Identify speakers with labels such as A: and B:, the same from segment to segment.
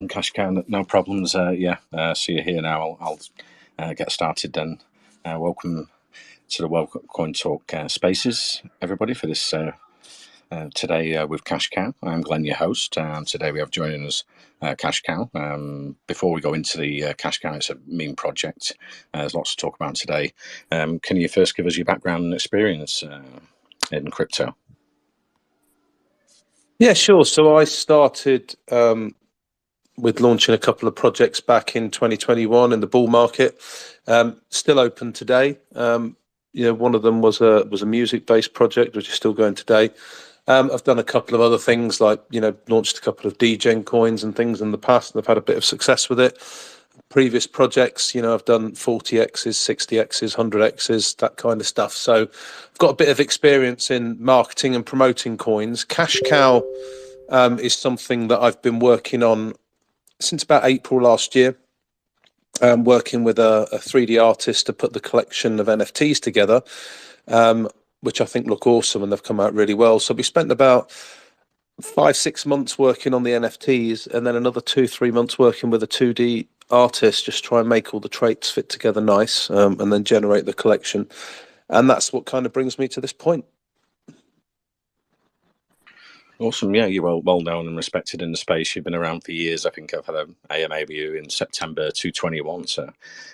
A: CashCow, no problems. See you here now. I'll get started then. Welcome to the World Coin Talk Spaces, everybody, for this today with CashCow. I'm Glenn, your host, and today we have joining us CashCow. Before we go into the CashCow, it's a meme project. There's lots to talk about today. Can you first give us your background and experience in crypto?
B: Yeah, sure. So I started with launching a couple of projects back in 2021 in the bull market. Still open today. One of them was a music-based project, which is still going today. I've done a couple of other things, like launched a couple of degen coins and things in the past, and I've had a bit of success with it. Previous projects, I've done 40x's, 60x's, 100x's, that kind of stuff. So I've got a bit of experience in marketing and promoting coins. CashCow is something that I've been working on since about April last year, working with a 3D artist to put the collection of NFTs together, which I think look awesome, and they've come out really well. So we spent about 5-6 months working on the NFTs, and then another 2-3 months working with a 2D artist, just try and make all the traits fit together nice, and then generate the collection. And that's what kind of brings me to this point.
A: Awesome. Yeah, you're well known and respected in the space. You've been around for years. I think I've had an AMA with you in September 2021, so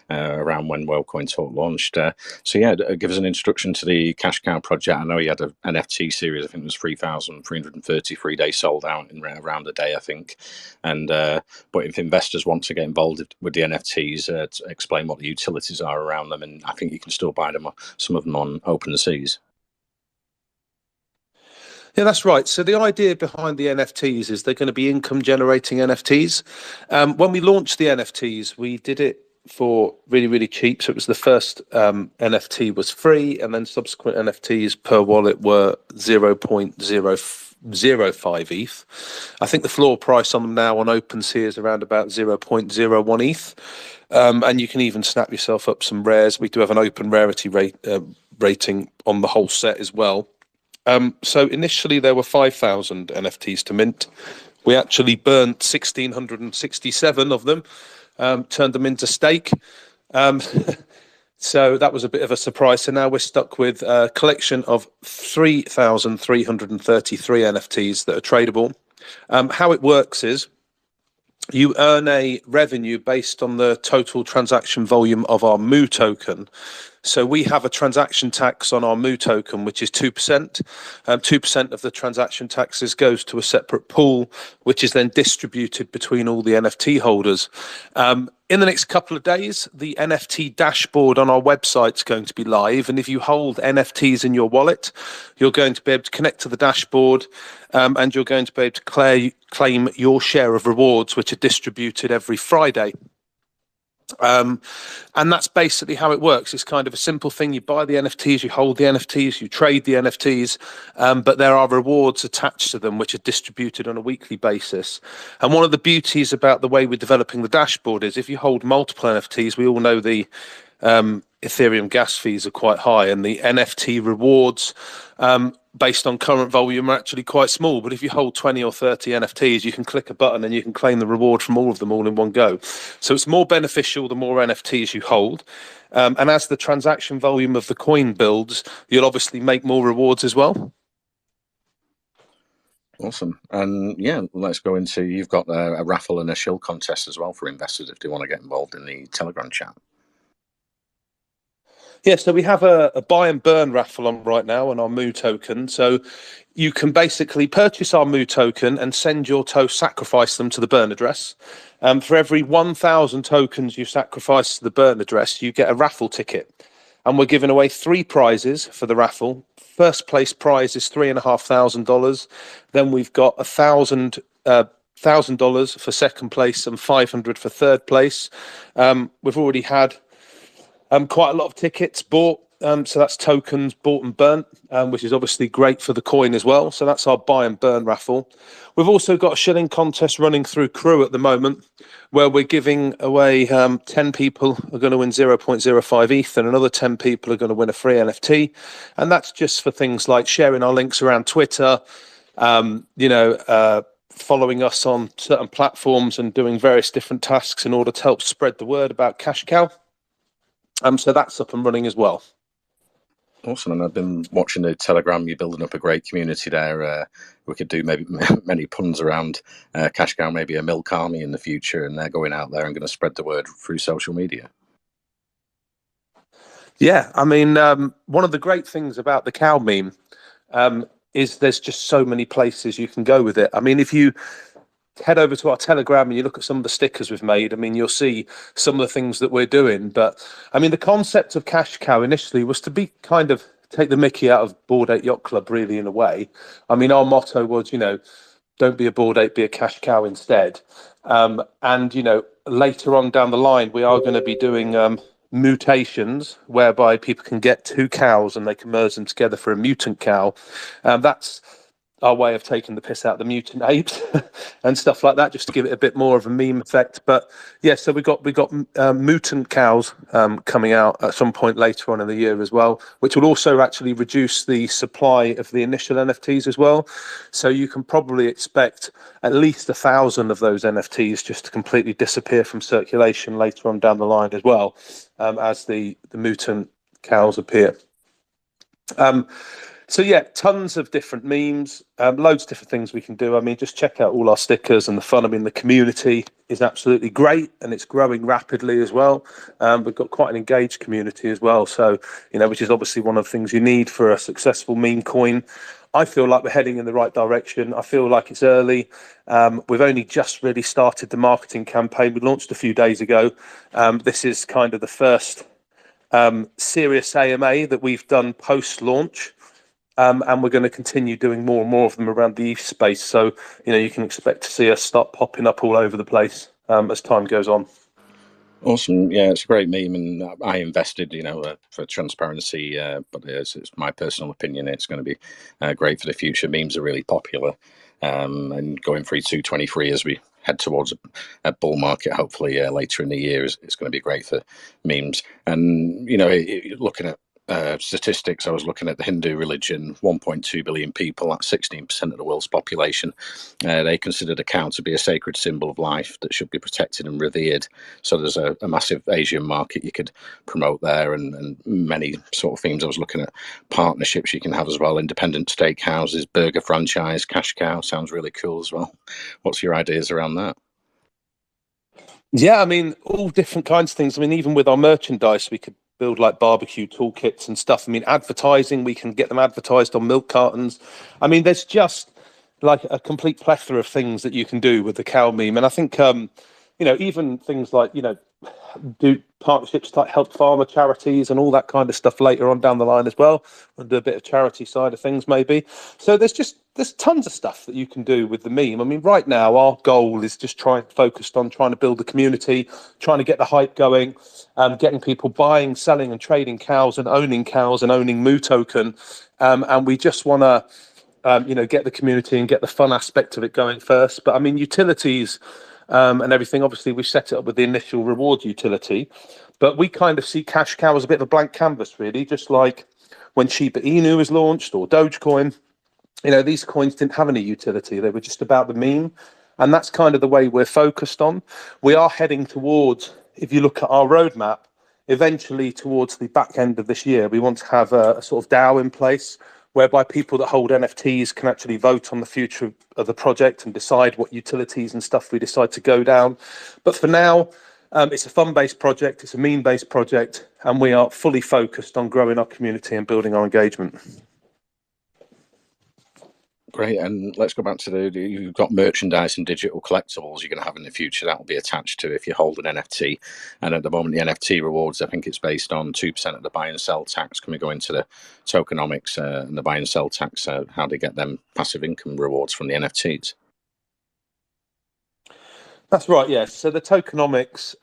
A: around when Worldcoin Talk launched. Give us an introduction to the CashCow project. I know you had an NFT series. I think it was 3,333 days sold out in around a day, I think. And but if investors want to get involved with the NFTs, to explain what the utilities are around them, and I think you can still buy them, some of them on OpenSeas.
B: Yeah, that's right. So the idea behind the NFTs is they're going to be income generating NFTs. When we launched the NFTs, we did it for really, really cheap. So it was the first NFT was free, and then subsequent NFTs per wallet were 0.005 ETH. I think the floor price on them now on OpenSea is around about 0.01 ETH. And you can even snap yourself up some rares. We do have an open rarity rating on the whole set as well. So initially there were 5,000 NFTs to mint. We actually burnt 1,667 of them, turned them into stake. So that was a bit of a surprise. So now we're stuck with a collection of 3,333 NFTs that are tradable. How it works is you earn a revenue based on the total transaction volume of our Mu token. So we have a transaction tax on our Mu token, which is 2%. 2% of the transaction taxes goes to a separate pool, which is then distributed between all the NFT holders. In the next couple of days, the NFT dashboard on our website is going to be live. And if you hold NFTs in your wallet, you're going to be able to connect to the dashboard, and you're going to be able to claim your share of rewards, which are distributed every Friday. And that's basically how it works. It's kind of a simple thing. You buy the NFTs, you hold the NFTs, you trade the NFTs, but there are rewards attached to them, which are distributed on a weekly basis. And one of the beauties about the way we're developing the dashboard is if you hold multiple NFTs, we all know the Ethereum gas fees are quite high, and the NFT rewards based on current volume are actually quite small. But if you hold 20 or 30 NFTs, you can click a button and you can claim the reward from all of them all in one go. So it's more beneficial the more NFTs you hold. And as the transaction volume of the coin builds, you'll obviously make more rewards as well.
A: Awesome. And yeah, let's go into, you've got a raffle and a shill contest as well for investors if they want to get involved in the Telegram chat.
B: Yeah, so we have a buy and burn raffle on right now on our Mu token. So you can basically purchase our Mu token and send your sacrifice them to the burn address. For every 1,000 tokens you sacrifice to the burn address, you get a raffle ticket. And we're giving away 3 prizes for the raffle. First place prize is $3,500. Then we've got $1,000 for second place and $500 for third place. We've already had quite a lot of tickets bought, so that's tokens bought and burnt, which is obviously great for the coin as well. So that's our buy and burn raffle. We've also got a shilling contest running through Crew at the moment, where we're giving away 10 people are going to win 0.05 ETH, and another 10 people are going to win a free NFT. And that's just for things like sharing our links around Twitter, following us on certain platforms and doing various different tasks in order to help spread the word about CashCow. So that's up and running as well.
A: Awesome, and I've been watching the Telegram. You're building up a great community there. We could do maybe many puns around CashCow, maybe a milk army in the future, and they're going out there and going to spread the word through social media.
B: Yeah, I mean, one of the great things about the cow meme is there's just so many places you can go with it. I mean, if you head over to our Telegram and you look at some of the stickers we've made, I mean, you'll see some of the things that we're doing. But I mean, the concept of CashCow initially was to be kind of take the mickey out of Bored Ape Yacht Club, really, in a way. I mean, our motto was, don't be a bored ape, be a cash cow instead. And later on down the line, we are going to be doing mutations whereby people can get two cows and they can merge them together for a mutant cow. That's our way of taking the piss out of the mutant apes and stuff like that, just to give it a bit more of a meme effect. But yeah, so we got mutant cows coming out at some point later on in the year as well, which will also actually reduce the supply of the initial NFTs as well. So you can probably expect at least 1,000 of those NFTs just to completely disappear from circulation later on down the line as well, as the mutant cows appear. So yeah, tons of different memes, loads of different things we can do. I mean, just check out all our stickers and the fun. I mean, the community is absolutely great and it's growing rapidly as well. We've got quite an engaged community as well. So, which is obviously one of the things you need for a successful meme coin. I feel like we're heading in the right direction. I feel like it's early. We've only just really started the marketing campaign. We launched a few days ago. This is kind of the first serious AMA that we've done post-launch. And we're going to continue doing more and more of them around the ETH space. So, you can expect to see us start popping up all over the place as time goes on.
A: Awesome. Yeah, it's a great meme, and I invested, for transparency, but it's my personal opinion. It's going to be great for the future. Memes are really popular, and going through 223 as we head towards a bull market, hopefully later in the year, it's going to be great for memes. And, looking at statistics, I was looking at the Hindu religion, 1.2 billion people, that's 16% of the world's population. They considered a cow to be a sacred symbol of life that should be protected and revered. So there's a massive Asian market you could promote there, and many sort of themes. I was looking at partnerships you can have as well, independent steakhouses, burger franchise, cash cow, sounds really cool as well. What's your ideas around that?
B: Yeah, I mean, all different kinds of things. I mean, even with our merchandise, we could build like barbecue toolkits and stuff. I mean, advertising, we can get them advertised on milk cartons. I mean, there's just like a complete plethora of things that you can do with the cow meme. And I think, even things like, do partnerships like help farmer charities and all that kind of stuff later on down the line as well, and do a bit of charity side of things maybe. So there's tons of stuff that you can do with the meme. I mean, right now our goal is just focused on trying to build the community, trying to get the hype going, getting people buying, selling and trading cows and owning Moo token. And we just want to get the community and get the fun aspect of it going first. But I mean, utilities and everything, obviously we've set it up with the initial reward utility, but we kind of see CashCow as a bit of a blank canvas, really, just like when Shiba Inu was launched or Dogecoin. These coins didn't have any utility. They were just about the meme. And that's kind of the way we're focused on. We are heading towards, if you look at our roadmap, eventually towards the back end of this year, we want to have a sort of DAO in place whereby people that hold NFTs can actually vote on the future of the project and decide what utilities and stuff we decide to go down. But for now, it's a fun-based project, it's a meme-based project, and we are fully focused on growing our community and building our engagement.
A: Great, and let's go back to you've got merchandise and digital collectibles you're going to have in the future that will be attached to if you hold an NFT. And at the moment, the NFT rewards, I think it's based on 2% of the buy and sell tax. Can we go into the tokenomics and the buy and sell tax, how they get them passive income rewards from the NFTs?
B: That's right, yes. So the tokenomics,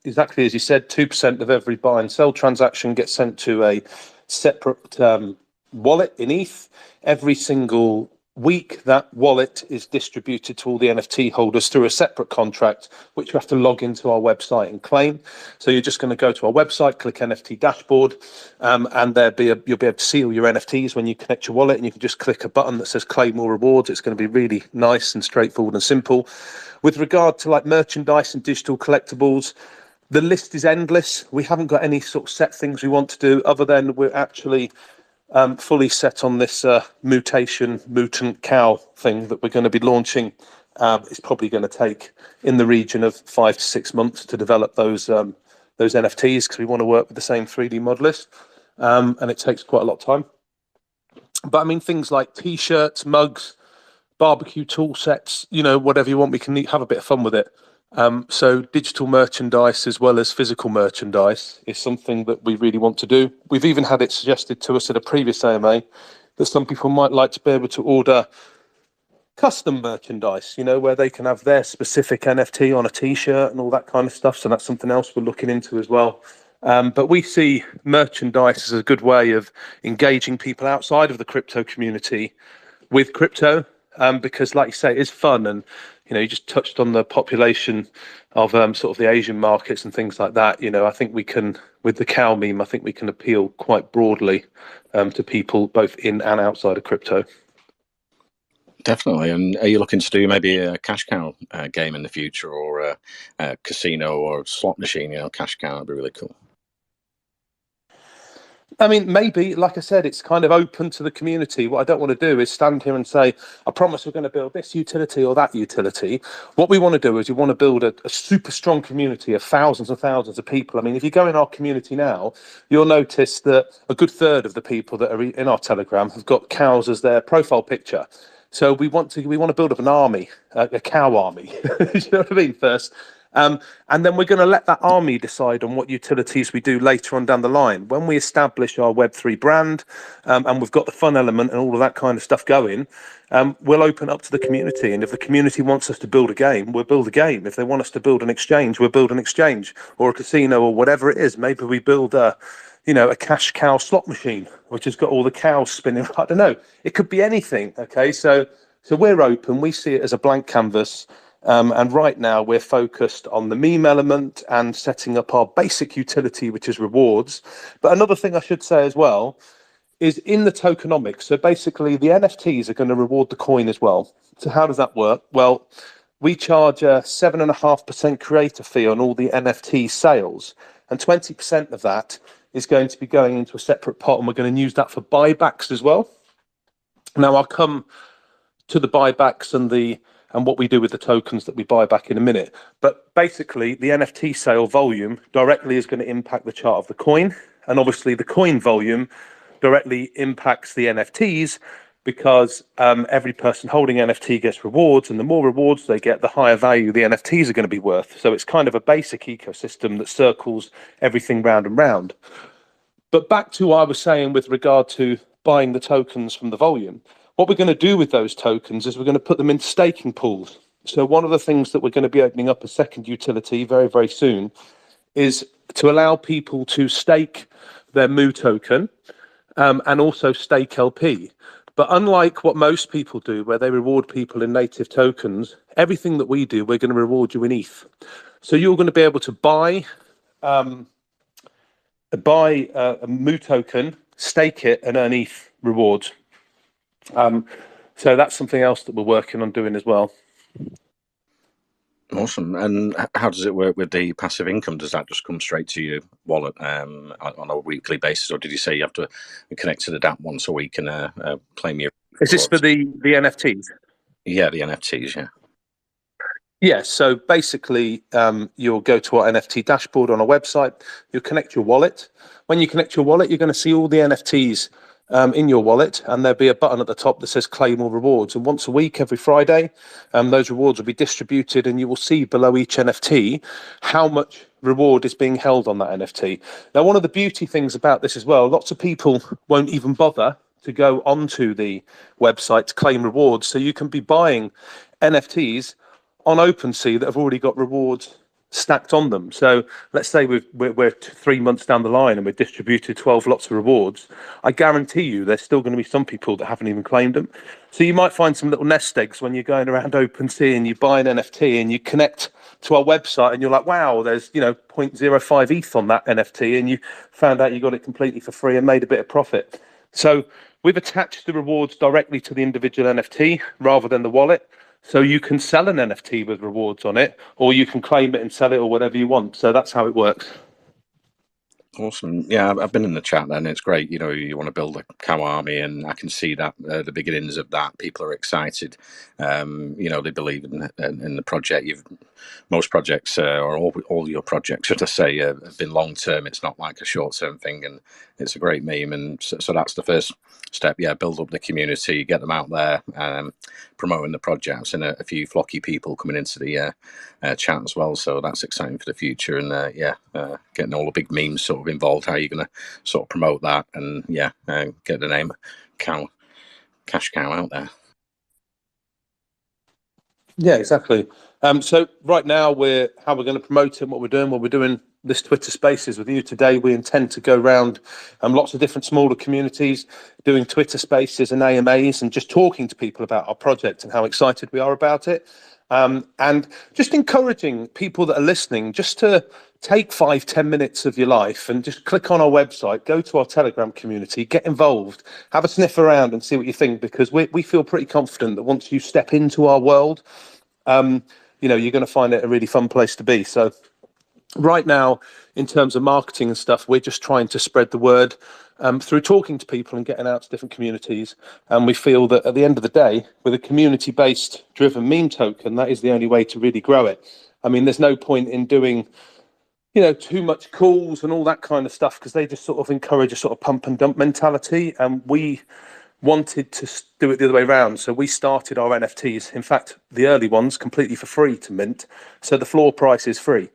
B: exactly as you said, 2% of every buy and sell transaction gets sent to a separate wallet in ETH. Every single week that wallet is distributed to all the NFT holders through a separate contract, which you have to log into our website and claim. So you're just going to go to our website, click NFT dashboard, and you'll be able to see all your NFTs when you connect your wallet, and you can just click a button that says claim more rewards. It's going to be really nice and straightforward and simple. With regard to like merchandise and digital collectibles, the list is endless. We haven't got any sort of set things we want to do, other than we're actually fully set on this mutant cow thing that we're going to be launching. It's probably going to take in the region of 5 to 6 months to develop those NFTs, because we want to work with the same 3D modelist, and it takes quite a lot of time. But I mean, things like T-shirts, mugs, barbecue tool sets, whatever you want, we can have a bit of fun with it. So digital merchandise as well as physical merchandise is something that we really want to do. We've even had it suggested to us at a previous AMA that some people might like to be able to order custom merchandise, where they can have their specific NFT on a T-shirt and all that kind of stuff. So that's something else we're looking into as well. But we see merchandise as a good way of engaging people outside of the crypto community with crypto, because like you say, it is fun. And you just touched on the population of sort of the Asian markets and things like that. I think we can, with the cow meme, I think we can appeal quite broadly to people both in and outside of crypto.
A: Definitely. And are you looking to do maybe a CashCow game in the future, or a casino or slot machine? CashCow would be really cool.
B: I mean, maybe, like I said, it's kind of open to the community. What I don't want to do is stand here and say, I promise we're going to build this utility or that utility. What we want to do is we want to build a super strong community of thousands and thousands of people. I mean, if you go in our community now, you'll notice that a good third of the people that are in our Telegram have got cows as their profile picture. So we want to build up an army, a cow army. You know what I mean? First. And then we're going to let that army decide on what utilities we do later on down the line. When we establish our Web3 brand, and we've got the fun element and all of that kind of stuff going, we'll open up to the community. And if the community wants us to build a game, we'll build a game. If they want us to build an exchange, we'll build an exchange, or a casino, or whatever it is. Maybe we build a CashCow slot machine, which has got all the cows spinning. I don't know. It could be anything. Okay, so we're open. We see it as a blank canvas. And right now we're focused on the meme element and setting up our basic utility, which is rewards. But another thing I should say as well is in the tokenomics. So basically the NFTs are going to reward the coin as well. So how does that work? Well, we charge a 7.5% creator fee on all the NFT sales, and 20% of that is going to be going into a separate pot, and we're going to use that for buybacks as well. Now I'll come to the buybacks and what we do with the tokens that we buy back in a minute. But basically, the NFT sale volume directly is going to impact the chart of the coin. And obviously, the coin volume directly impacts the NFTs, because every person holding NFT gets rewards. And the more rewards they get, the higher value the NFTs are going to be worth. So it's kind of a basic ecosystem that circles everything round and round. But back to what I was saying with regard to buying the tokens from the volume. What we're going to do with those tokens is we're going to put them into staking pools. So one of the things that we're going to be opening up a second utility very, very soon is to allow people to stake their Moo token, and also stake LP. But unlike what most people do, where they reward people in native tokens, everything that we do, we're going to reward you in ETH. So you're going to be able to buy a Moo token, stake it, and earn ETH rewards. So that's something else that we're working on doing as well.
A: Awesome. And how does it work with the passive income? Does that just come straight to your wallet on a weekly basis, or did you say you have to connect to the DApp once a week and claim your?
B: Is this for the NFTs?
A: Yeah, the NFTs. Yeah.
B: Yeah. So basically, you'll go to our NFT dashboard on our website. You'll connect your wallet. When you connect your wallet, you're going to see all the NFTs in your wallet, and there'll be a button at the top that says claim or rewards. And once a week, every Friday, those rewards will be distributed, and you will see below each NFT how much reward is being held on that NFT. Now, one of the beauty things about this as well, lots of people won't even bother to go onto the website to claim rewards. So you can be buying NFTs on OpenSea that have already got rewards stacked on them. So let's say we're 3 months down the line and we've distributed 12 lots of rewards. I guarantee you there's still going to be some people that haven't even claimed them. So you might find some little nest eggs when you're going around OpenSea and you buy an NFT and you connect to our website and you're like, wow, there's 0.05 ETH on that NFT, and you found out you got it completely for free and made a bit of profit. So we've attached the rewards directly to the individual NFT rather than the wallet. So you can sell an NFT with rewards on it, or you can claim it and sell it, or whatever you want. So that's how it works.
A: Awesome. Yeah, I've been in the chat then. It's great. You want to build a cow army, and I can see that the beginnings of that. People are excited. They believe in the project. Most projects, or all your projects, should I say, have been long term. It's not like a short term thing, and it's a great meme. And so that's the first step. Yeah, build up the community, get them out there, promoting the projects, and a few flocky people coming into the chat as well. So that's exciting for the future. And getting all the big memes sort of involved. How are you going to sort of promote that and get the name CashCow out there?
B: Yeah, exactly. So right now how we're going to promote it, what we're doing this Twitter Spaces with you today. We intend to go around lots of different smaller communities, doing Twitter Spaces and AMAs, and just talking to people about our project and how excited we are about it. And just encouraging people that are listening just to take 5-10 minutes of your life and just click on our website, go to our Telegram community, get involved, have a sniff around and see what you think, because we feel pretty confident that once you step into our world, you're going to find it a really fun place to be. So right now, in terms of marketing and stuff, we're just trying to spread the word through talking to people and getting out to different communities. And we feel that at the end of the day, with a community-based driven meme token, that is the only way to really grow it. I mean, there's no point in doing too much calls and all that kind of stuff, because they just sort of encourage a sort of pump and dump mentality. And we wanted to do it the other way around. So we started our NFTs, in fact, the early ones, completely for free to mint. So the floor price is free.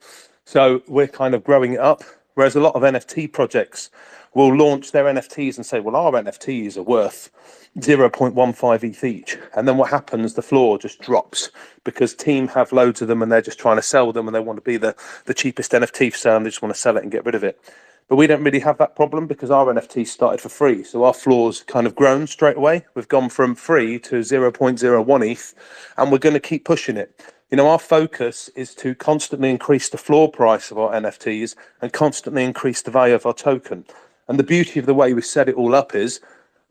B: So we're kind of growing it up. Whereas a lot of NFT projects will launch their NFTs and say, well, our NFTs are worth 0.15 ETH each. And then what happens? The floor just drops because team have loads of them and they're just trying to sell them, and they want to be the cheapest NFT for sale, and they just want to sell it and get rid of it. But we don't really have that problem because our NFT started for free. So our floor's kind of grown straight away. We've gone from free to 0.01 ETH, and we're going to keep pushing it. Our focus is to constantly increase the floor price of our NFTs and constantly increase the value of our token. And the beauty of the way we set it all up is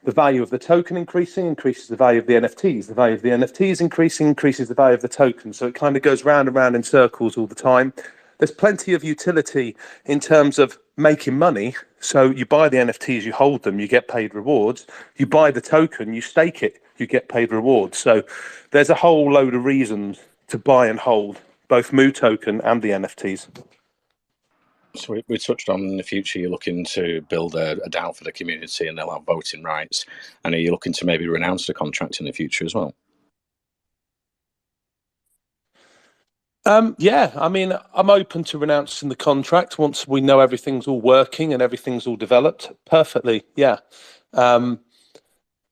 B: the value of the token increases the value of the NFTs. The value of the NFTs increases the value of the token. So it kind of goes round and round in circles all the time. There's plenty of utility in terms of making money. So you buy the NFTs, you hold them, you get paid rewards. You buy the token, you stake it, you get paid rewards. So there's a whole load of reasons to buy and hold both Moo token and the NFTs.
A: So we touched on in the future you're looking to build a DAO for the community and they'll have voting rights. And are you looking to maybe renounce the contract in the future as well?
B: I mean, I'm open to renouncing the contract once we know everything's all working and everything's all developed perfectly. Yeah,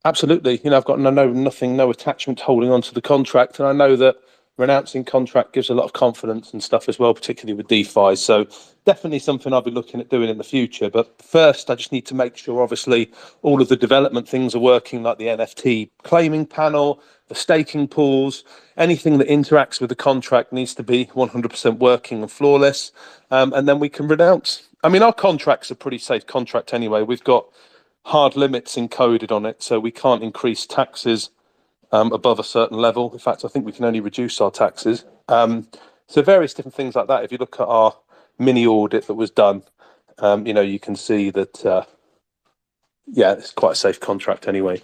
B: absolutely. I've got no attachment holding on to the contract, and I know that renouncing contract gives a lot of confidence and stuff as well, particularly with DeFi. So definitely something I'll be looking at doing in the future. But first, I just need to make sure, obviously, all of the development things are working, like the NFT claiming panel, the staking pools, anything that interacts with the contract needs to be 100% working and flawless. And then we can renounce. I mean, our contract's a pretty safe contract anyway. We've got hard limits encoded on it, so we can't increase taxes above a certain level. In fact, I think we can only reduce our taxes. So various different things like that. If you look at our mini audit that was done, you can see that, it's quite a safe contract anyway.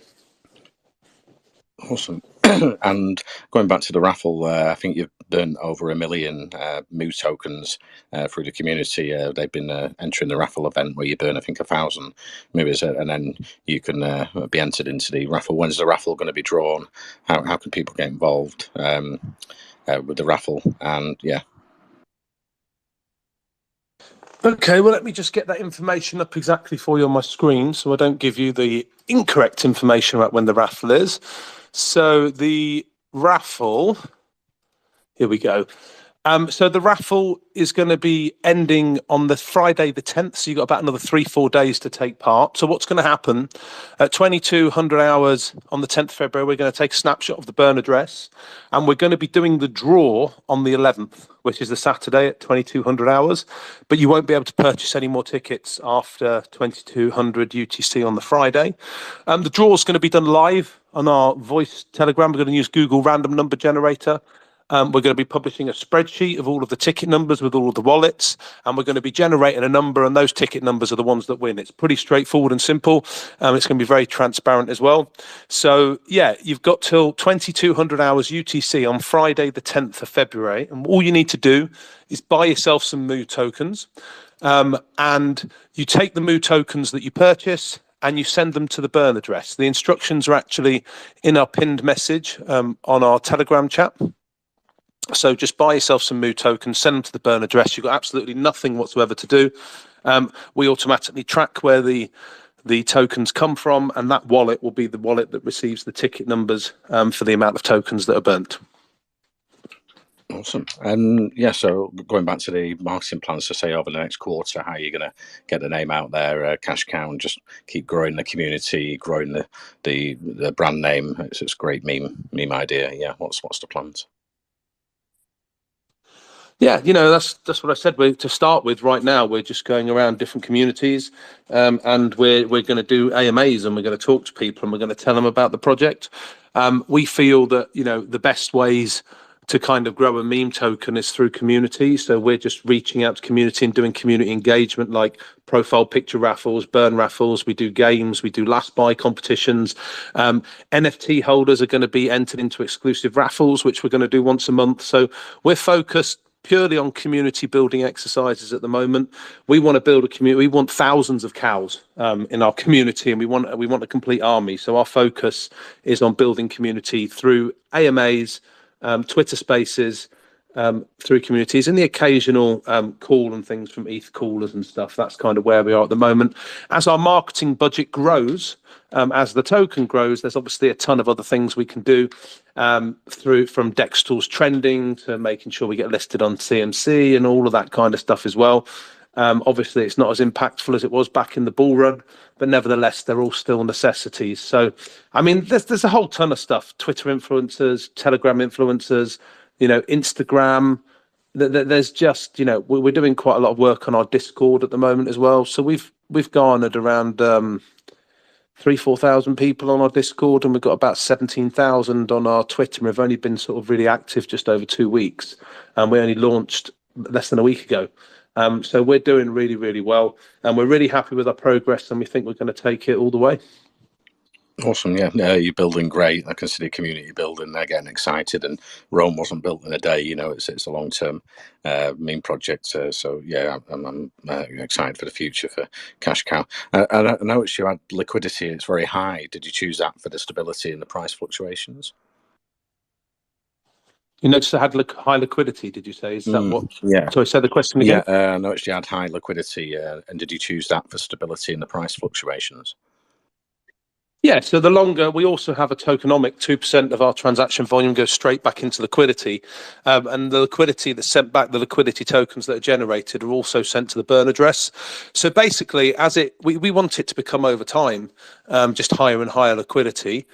A: Awesome. And going back to the raffle, I think you've burnt over 1 million Moo tokens through the community. They've been entering the raffle event where you burn, I think, 1,000 Moos, and then you can be entered into the raffle. When's the raffle going to be drawn? How can people get involved with the raffle? And yeah.
B: Okay, well, let me just get that information up exactly for you on my screen so I don't give you the incorrect information about when the raffle is. So the raffle, here we go. So the raffle is going to be ending on the Friday the 10th. So you've got about another 3-4 days to take part. So what's going to happen at 2200 hours on the 10th of February, we're going to take a snapshot of the burn address, and we're going to be doing the draw on the 11th, which is the Saturday at 2200 hours. But you won't be able to purchase any more tickets after 2200 UTC on the Friday. The draw is going to be done live on our voice Telegram. We're going to use Google Random Number Generator. We're going to be publishing a spreadsheet of all of the ticket numbers with all of the wallets, and we're going to be generating a number, and those ticket numbers are the ones that win. It's pretty straightforward and simple. It's going to be very transparent as well. So, yeah, you've got till 2200 hours UTC on Friday, the 10th of February, and all you need to do is buy yourself some Moo tokens, and you take the Moo tokens that you purchase, and you send them to the burn address. The instructions are actually in our pinned message on our Telegram chat. So just buy yourself some Moo tokens, send them to the burn address. You've got absolutely nothing whatsoever to do. We automatically track where the tokens come from, and that wallet will be the wallet that receives the ticket numbers for the amount of tokens that are burnt.
A: Awesome. And yeah, so going back to the marketing plans to say over the next quarter, how are you going to get the name out there, CashCow, and just keep growing the community, growing the brand name? It's a great meme idea. Yeah, what's the plans?
B: Yeah, that's what I said. To start with, right now we're just going around different communities, and we're going to do AMAs, and we're going to talk to people, and we're going to tell them about the project. We feel that the best ways to kind of grow a meme token is through community. So we're just reaching out to community and doing community engagement, like profile picture raffles, burn raffles. We do games, we do last buy competitions. NFT holders are going to be entered into exclusive raffles, which we're going to do once a month. So we're focused purely on community building exercises at the moment. We want to build a community. We want thousands of cows in our community, and we want a complete army. So our focus is on building community through AMAs, Twitter Spaces, through communities, and the occasional call and things from ETH callers and stuff. That's kind of where we are at the moment. As our marketing budget grows, as the token grows, there's obviously a ton of other things we can do through from DEX tools trending to making sure we get listed on CMC and all of that kind of stuff as well. Obviously, it's not as impactful as it was back in the bull run, but nevertheless, they're all still necessities. So, I mean, there's a whole ton of stuff: Twitter influencers, Telegram influencers, Instagram. There's just, we're doing quite a lot of work on our Discord at the moment as well. So we've garnered around 3,000-4,000 people on our Discord, and we've got about 17,000 on our Twitter. We've only been sort of really active just over 2 weeks, and we only launched less than a week ago. So we're doing really, really well, and we're really happy with our progress, and we think we're going to take it all the way.
A: Awesome. Yeah, you're building great. I can see the community building. They're getting excited, and Rome wasn't built in a day. It's a long-term meme project. So yeah, I'm excited for the future for CashCow. I noticed you had liquidity. It's very high. Did you choose that for the stability and the price fluctuations?
B: You noticed I had high liquidity, did you say? Is that what?
A: Yeah.
B: Sorry, say the question again.
A: Yeah, I noticed you had high liquidity, and did you choose that for stability and the price fluctuations?
B: Yeah, so the longer, we also have a tokenomic. 2% of our transaction volume goes straight back into liquidity, and the liquidity that's sent back, the liquidity tokens that are generated, are also sent to the burn address. So basically, we want it to become over time just higher and higher liquidity,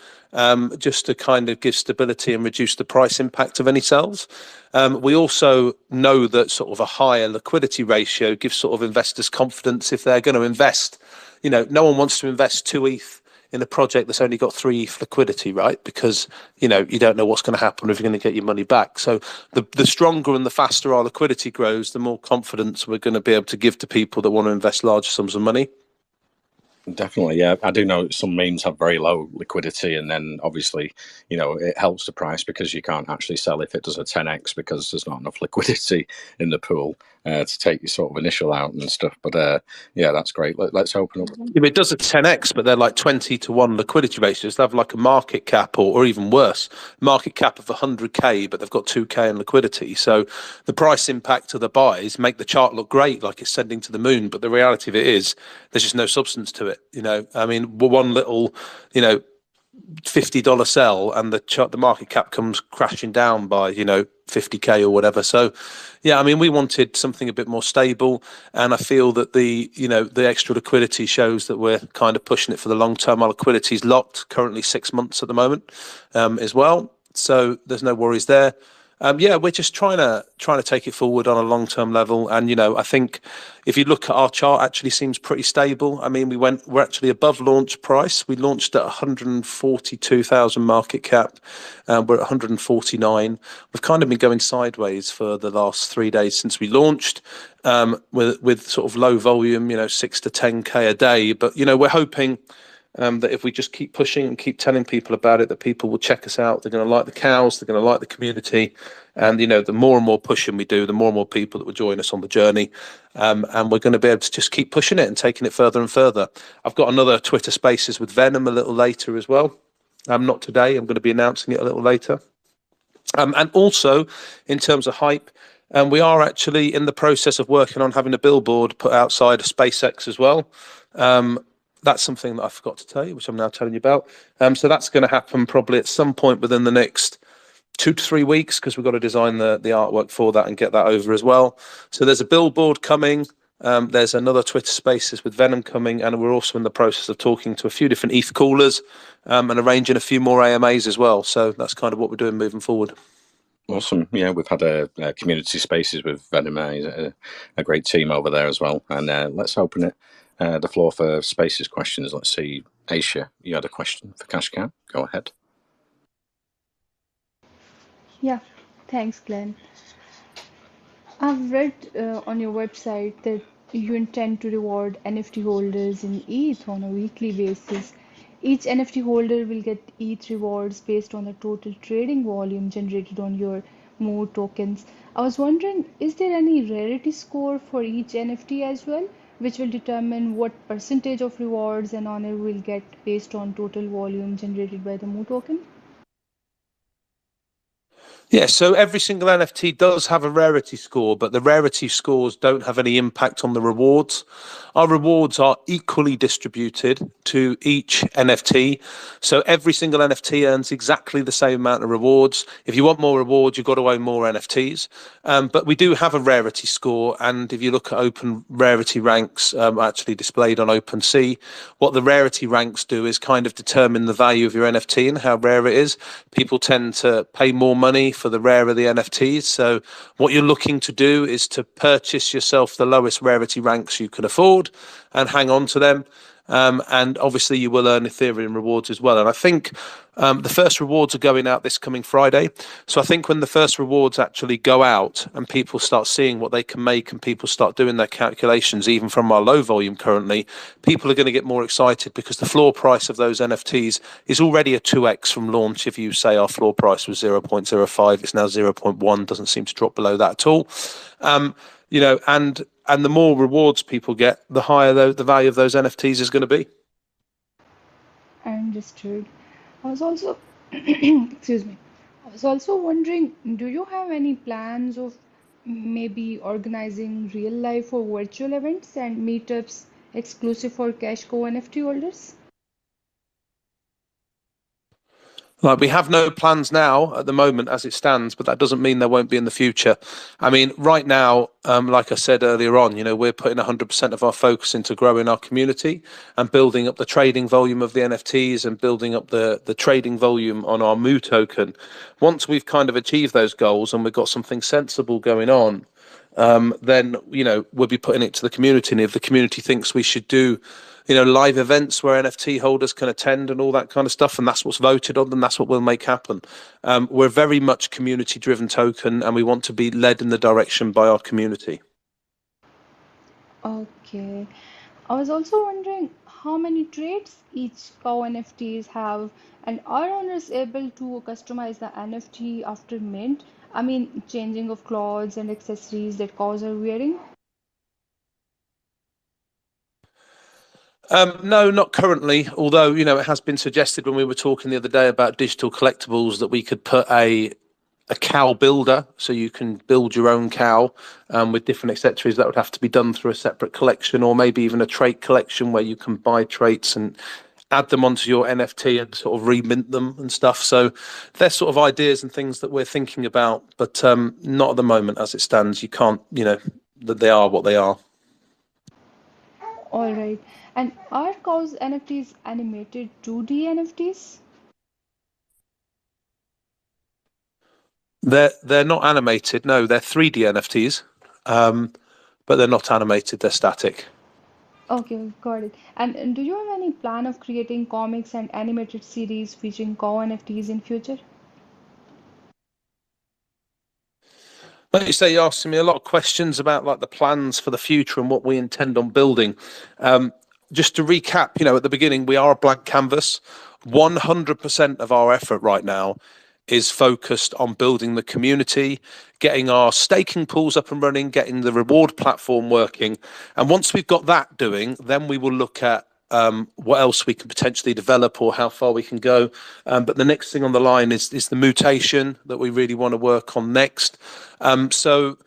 B: just to kind of give stability and reduce the price impact of any sales. We also know that sort of a higher liquidity ratio gives sort of investors confidence if they're going to invest. No one wants to invest 2 ETH in a project that's only got 3 ETH liquidity, right? Because, you don't know what's going to happen, if you're going to get your money back. So the stronger and the faster our liquidity grows, the more confidence we're going to be able to give to people that want to invest large sums of money.
A: Definitely, yeah. I do know some memes have very low liquidity, and then obviously, it helps the price because you can't actually sell if it does a 10x because there's not enough liquidity in the pool to take your sort of initial out and stuff. But yeah, that's great. Let's open up.
B: If it does a 10x, but they're like 20-to-1 liquidity ratios, they have like a market cap or even worse, market cap of 100k, but they've got 2k in liquidity. So the price impact of the buys make the chart look great, like it's sending to the moon. But the reality of it is, there's just no substance to it. I mean, one little, $50 sell, and the market cap comes crashing down by 50k or whatever. So yeah, I mean, we wanted something a bit more stable, and I feel that the extra liquidity shows that we're kind of pushing it for the long term. Our liquidity is locked currently 6 months at the moment, as well, so there's no worries there. Yeah, we're just trying to take it forward on a long term level, and I think if you look at our chart, actually seems pretty stable. I mean, we're actually above launch price. We launched at 142,000 market cap. We're at 149. We've kind of been going sideways for the last 3 days since we launched, with sort of low volume, 6 to 10k a day. But we're hoping that if we just keep pushing and keep telling people about it, that people will check us out. They're going to like the cows, they're going to like the community, and the more and more pushing we do, the more and more people that will join us on the journey, and we're going to be able to just keep pushing it and taking it further and further. I've got another Twitter Spaces with Venom a little later as well. Not today. I'm going to be announcing it a little later. And also, in terms of hype, we are actually in the process of working on having a billboard put outside of SpaceX as well. That's something that I forgot to tell you, which I'm now telling you about. So that's going to happen probably at some point within the next 2 to 3 weeks, because we've got to design the artwork for that and get that over as well. So there's a billboard coming. There's another Twitter Spaces with Venom coming, and we're also in the process of talking to a few different ETH coolers, and arranging a few more AMAs as well. So that's kind of what we're doing moving forward.
A: Awesome. Yeah, we've had a community spaces with Venom, a great team over there as well. And let's open it, the floor for spaces questions. Let's see, Aisha, you had a question for CashCow. Go ahead.
C: Yeah, thanks, Glenn. I've read on your website that you intend to reward NFT holders in ETH on a weekly basis. Each NFT holder will get ETH rewards based on the total trading volume generated on your Moo tokens. I was wondering, is there any rarity score for each NFT as well, which will determine what percentage of rewards an owner will get based on total volume generated by the Moo token?
B: Yeah, so every single NFT does have a rarity score, but the rarity scores don't have any impact on the rewards. Our rewards are equally distributed to each NFT. So every single NFT earns exactly the same amount of rewards. If you want more rewards, you've got to own more NFTs. But we do have a rarity score. And if you look at open rarity ranks, actually displayed on OpenSea, what the rarity ranks do is kind of determine the value of your NFT and how rare it is. People tend to pay more money for the rarer the NFTs. So what you're looking to do is to purchase yourself the lowest rarity ranks you can afford and hang on to them. And obviously you will earn Ethereum rewards as well. And I think the first rewards are going out this coming Friday. So I think when the first rewards actually go out and people start seeing what they can make and people start doing their calculations, even from our low volume currently, people are going to get more excited, because the floor price of those NFTs is already a 2x from launch. If you say our floor price was 0.05, it's now 0.1, doesn't seem to drop below that at all. And the more rewards people get, the higher the value of those NFTs is going to be.
C: Understood. I was also, excuse me. I was also wondering, do you have any plans of maybe organizing real life or virtual events and meetups exclusive for CashCo NFT holders?
B: Like, we have no plans now at the moment as it stands, but that doesn't mean there won't be in the future. I mean, right now, like I said earlier on, we're putting 100% of our focus into growing our community and building up the trading volume of the NFTs and building up the trading volume on our Moo token. Once we've kind of achieved those goals and we've got something sensible going on, then we'll be putting it to the community. And if the community thinks we should do live events where NFT holders can attend and all that kind of stuff, and that's what's voted on, then that's what we'll make happen. We're very much community driven token, and we want to be led in the direction by our community.
C: Okay. I was also wondering how many traits each cow NFTs have, and are owners able to customize the NFT after mint? I mean, changing of clothes and accessories that cows are wearing?
B: No, not currently. Although it has been suggested when we were talking the other day about digital collectibles that we could put a cow builder, so you can build your own cow with different accessories. That would have to be done through a separate collection, or maybe even a trait collection where you can buy traits and add them onto your NFT and sort of remint them and stuff. So they're sort of ideas and things that we're thinking about, but not at the moment as it stands. You can't, that they are what they are.
C: All right. And are cows NFTs animated 2D NFTs?
B: They're not animated. No, they're 3D NFTs, but they're not animated. They're static.
C: Okay, got it. And do you have any plan of creating comics and animated series featuring cow NFTs in future?
B: Like you say, you're asking me a lot of questions about like the plans for the future and what we intend on building. Just to recap, at the beginning, we are a blank canvas. 100% of our effort right now is focused on building the community, getting our staking pools up and running, getting the reward platform working. And once we've got that doing, then we will look at what else we can potentially develop or how far we can go. But the next thing on the line is the mutation that we really want to work on next. So,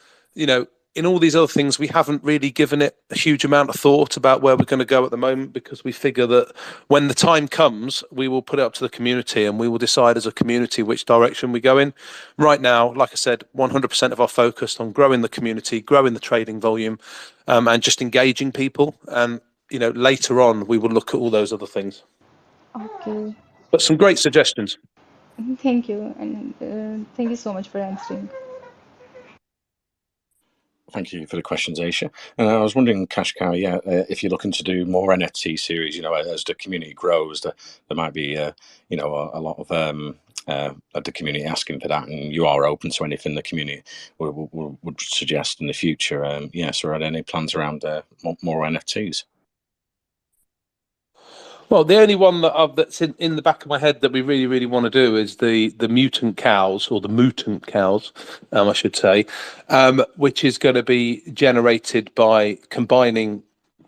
B: in all these other things, we haven't really given it a huge amount of thought about where we're going to go at the moment, because we figure that when the time comes, we will put it up to the community and we will decide as a community which direction we go in. Right now, like I said, 100% of our focus on growing the community, growing the trading volume, and just engaging people. And, later on, we will look at all those other things.
C: Okay.
B: But some great suggestions.
C: Thank you. And thank you so much for answering.
A: Thank you for the questions, Aisha. And I was wondering, CashCow, if you're looking to do more NFT series, as the community grows, there might be, a lot of the community asking for that, and you are open to anything the community would suggest in the future. So are there any plans around more NFTs?
B: Well, the only one that's in the back of my head that we really, really want to do is the mutant cows, or the mutant cows, I should say, which is going to be generated by combining,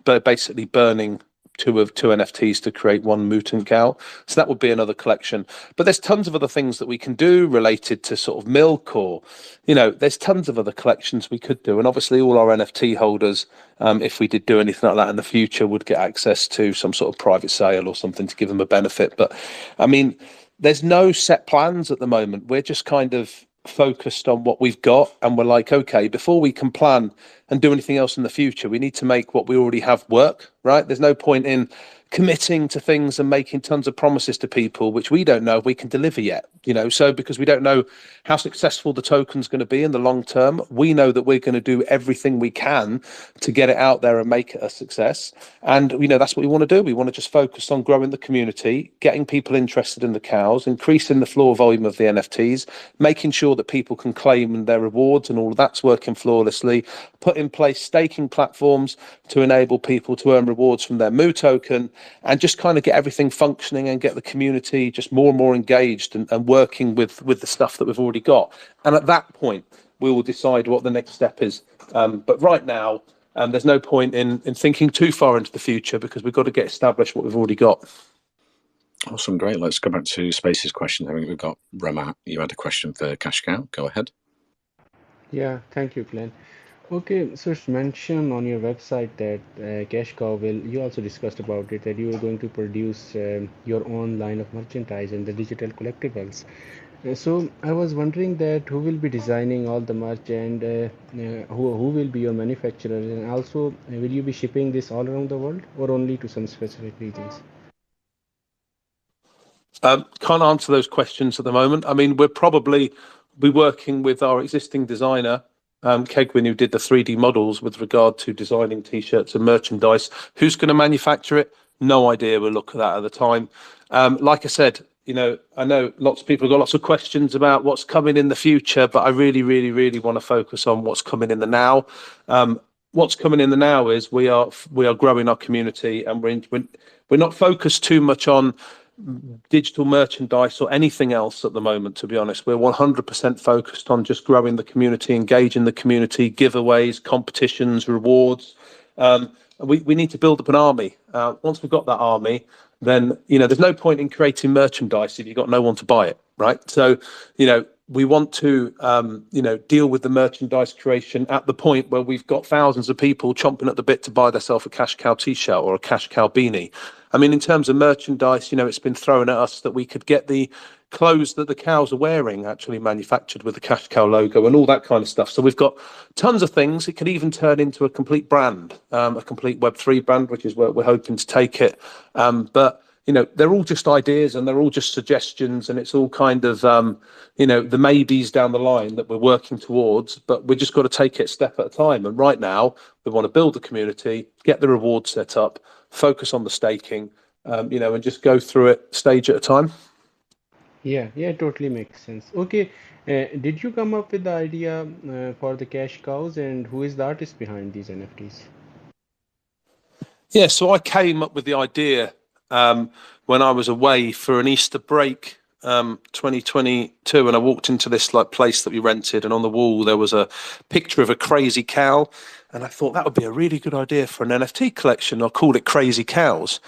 B: basically burning two NFTs to create one mutant cow. So that would be another collection. But there's tons of other things that we can do related to sort of milk, or, there's tons of other collections we could do. And obviously all our NFT holders, if we did do anything like that in the future, would get access to some sort of private sale or something to give them a benefit. But I mean, there's no set plans at the moment. We're just kind of focused on what we've got, and we're like, okay, before we can plan and do anything else in the future, we need to make what we already have work, right? There's no point in committing to things and making tons of promises to people which we don't know if we can deliver yet, so because we don't know how successful the token's going to be in the long term. We know that we're going to do everything we can to get it out there and make it a success, and that's what we want to do. We want to just focus on growing the community, getting people interested in the cows, increasing the floor volume of the NFTs, making sure that people can claim their rewards, and all of that's working flawlessly. Put in place staking platforms to enable people to earn rewards from their Moo token, and just kind of get everything functioning and get the community just more and more engaged and working with the stuff that we've already got. And at that point, we will decide what the next step is. But right now, there's no point in thinking too far into the future, because we've got to get established what we've already got.
A: Awesome, great. Let's go back to Space's question. I think we've got Ramat. You had a question for CashCow. Go ahead.
D: Yeah, thank you, Glenn. Okay, so it's mentioned on your website that CashCow you also discussed about it, that you are going to produce your own line of merchandise and the digital collectibles. So I was wondering that who will be designing all the merch, and who will be your manufacturers, and also will you be shipping this all around the world or only to some specific regions?
B: Can't answer those questions at the moment. I mean, we'll probably be working with our existing designer, Kegwin, who did the 3D models with regard to designing T-shirts and merchandise. Who's going to manufacture it? No idea. We'll look at that at the time. Like I said, I know lots of people have got lots of questions about what's coming in the future, but I really, really, really want to focus on what's coming in the now. What's coming in the now is we are growing our community, and we're not focused too much on digital merchandise or anything else at the moment, to be honest. We're 100% focused on just growing the community, engaging the community, giveaways, competitions, rewards. We need to build up an army. Once we've got that army, then there's no point in creating merchandise if you've got no one to buy it, right? So we want to, deal with the merchandise creation at the point where we've got thousands of people chomping at the bit to buy themselves a Cash Cow t-shirt or a Cash Cow beanie. I mean, in terms of merchandise, it's been thrown at us that we could get the clothes that the cows are wearing actually manufactured with the Cash Cow logo and all that kind of stuff. So we've got tons of things. It could even turn into a complete brand, a complete Web3 brand, which is where we're hoping to take it. But they're all just ideas and they're all just suggestions, and it's all kind of, the maybes down the line that we're working towards, but we just got to take it a step at a time. And right now, we want to build the community, get the reward set up, focus on the staking, and just go through it stage at a time.
D: Yeah, totally makes sense. Okay, did you come up with the idea for the cash cows, and who is the artist behind these NFTs?
B: Yeah, so I came up with the idea when I was away for an Easter break, 2022, and I walked into this place that we rented, and on the wall there was a picture of a crazy cow, and I thought that would be a really good idea for an NFT collection. I called it Crazy Cows.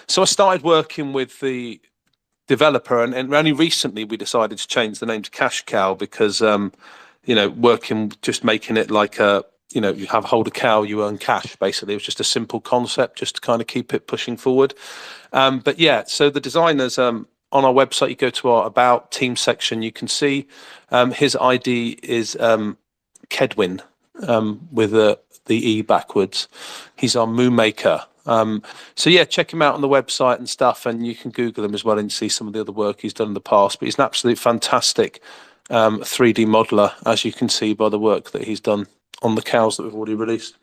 B: So I started working with the developer, and only recently we decided to change the name to Cash Cow because just making it like you hold a cow, you earn cash. Basically, it was just a simple concept, just to kind of keep it pushing forward. But yeah, so the designers on our website, you go to our About Team section, you can see his ID is Kedwin with the E backwards. He's our Moo Maker. So yeah, check him out on the website and stuff, and you can Google him as well and see some of the other work he's done in the past. But he's an absolute fantastic 3D modeler, as you can see by the work that he's done on the cows that we've already released.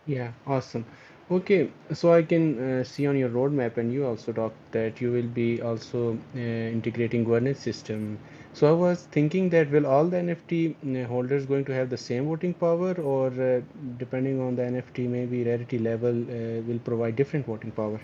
D: Yeah, awesome. Okay, so I can see on your roadmap, and you also talked that you will be also integrating governance system. So I was thinking that will all the NFT holders going to have the same voting power, or depending on the NFT, maybe rarity level will provide different voting power?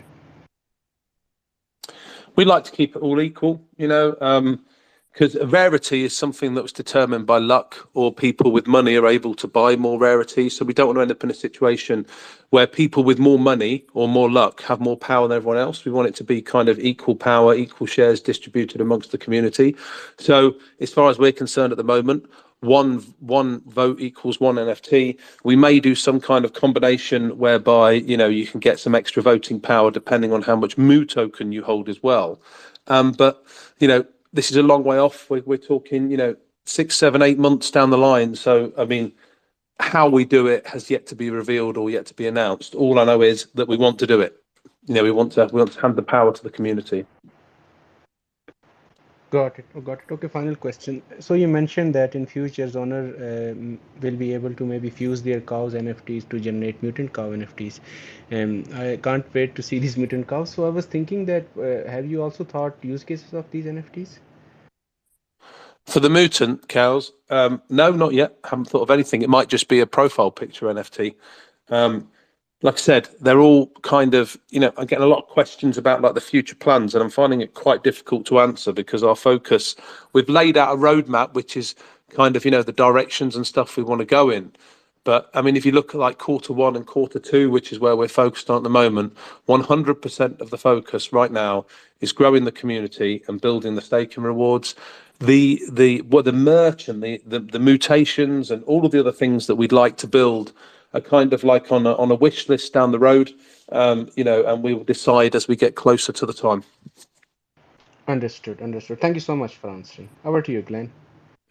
B: We like to keep it all equal, because rarity is something that was determined by luck, or people with money are able to buy more rarity. So we don't want to end up in a situation where people with more money or more luck have more power than everyone else. We want it to be kind of equal power, equal shares distributed amongst the community. So as far as we're concerned at the moment, one vote equals one NFT. We may do some kind of combination whereby, you can get some extra voting power depending on how much Moo token you hold as well. But, this is a long way off. We're talking, 6, 7, 8 months down the line. So, I mean, how we do it has yet to be revealed or yet to be announced. All I know is that we want to do it. We want to hand the power to the community.
D: Got it. Okay, final question. So you mentioned that in future, Honor will be able to maybe fuse their cows NFTs to generate mutant cow NFTs. I can't wait to see these mutant cows. So I was thinking that have you also thought use cases of these NFTs?
B: For the mutant cows, no, not yet. Haven't thought of anything. It might just be a profile picture NFT. Like I said, they're all kind of, I'm getting a lot of questions about like the future plans, and I'm finding it quite difficult to answer because our focus, we've laid out a roadmap, which is kind of, the directions and stuff we want to go in. But I mean, if you look at like Q1 and Q2, which is where we're focused on at the moment, 100% of the focus right now is growing the community and building the staking rewards. The merch and the mutations and all of the other things that we'd like to build are kind of like on a wish list down the road, and we will decide as we get closer to the time.
D: Understood. Thank you so much for answering. Over to you, Glenn.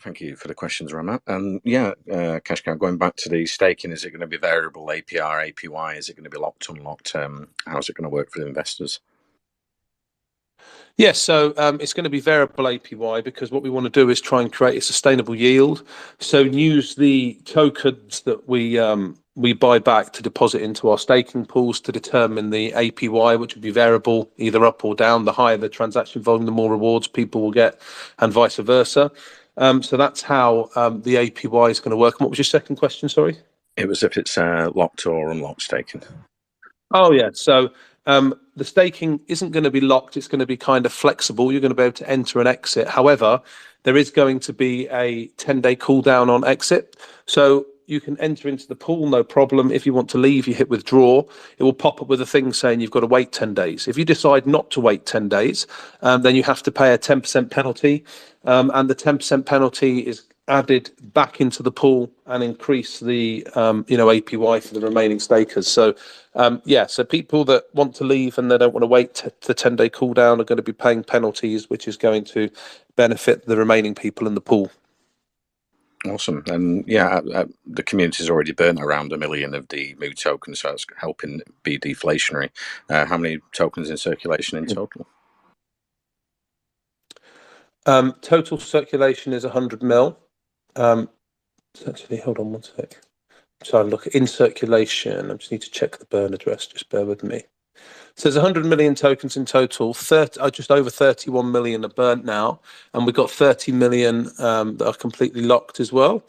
A: Thank you for the questions, Ramat. And yeah, Cash Cow, going back to the staking, is it going to be variable APR, APY? Is it going to be locked, unlocked? How's it going to work for the investors?
B: Yes, so it's going to be variable APY because what we want to do is try and create a sustainable yield. So use the tokens that we buy back to deposit into our staking pools to determine the APY, which would be variable either up or down. The higher the transaction volume, the more rewards people will get, and vice versa. So that's how the APY is going to work. And what was your second question, sorry?
A: It was if it's locked or unlocked staking.
B: Oh, yeah. So the staking isn't going to be locked. It's going to be kind of flexible. You're going to be able to enter and exit. However, there is going to be a 10-day cooldown on exit. So you can enter into the pool, no problem. If you want to leave, you hit withdraw. It will pop up with a thing saying you've got to wait 10 days. If you decide not to wait 10 days, then you have to pay a 10% penalty. And the 10% penalty is added back into the pool and increase the APY for the remaining stakers. So so people that want to leave and they don't want to wait the 10-day cooldown are going to be paying penalties, which is going to benefit the remaining people in the pool.
A: Awesome. And the community's already burnt around 1 million of the Moo tokens, so that's helping be deflationary. How many tokens in circulation in total?
B: Total circulation is 100 mil. Actually, hold on one sec. So I look in circulation. I just need to check the burn address. Just bear with me. So there's 100 million tokens in total. Just over 31 million are burnt now, and we've got 30 million that are completely locked as well.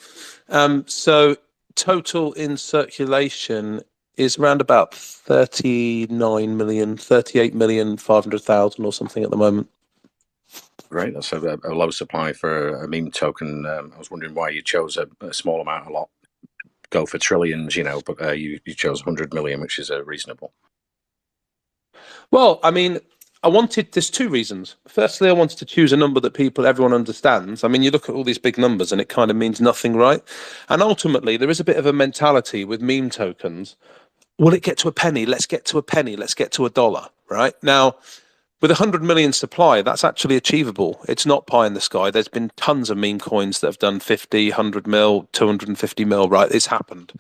B: So total in circulation is around about 39 million, 38 million, 500,000 or something at the moment.
A: Great, that's a low supply for a meme token. I was wondering why you chose a small amount, a lot. Go for trillions, but you chose 100 million, which is reasonable.
B: Well, I mean, there's two reasons. Firstly, I wanted to choose a number that everyone understands. I mean, you look at all these big numbers and it kind of means nothing, right? And ultimately, there is a bit of a mentality with meme tokens. Will it get to a penny? Let's get to a penny. Let's get to $1, right? Now, with 100 million supply, that's actually achievable. It's not pie in the sky. There's been tons of meme coins that have done 50, 100 mil, 250 mil, right? It's happened.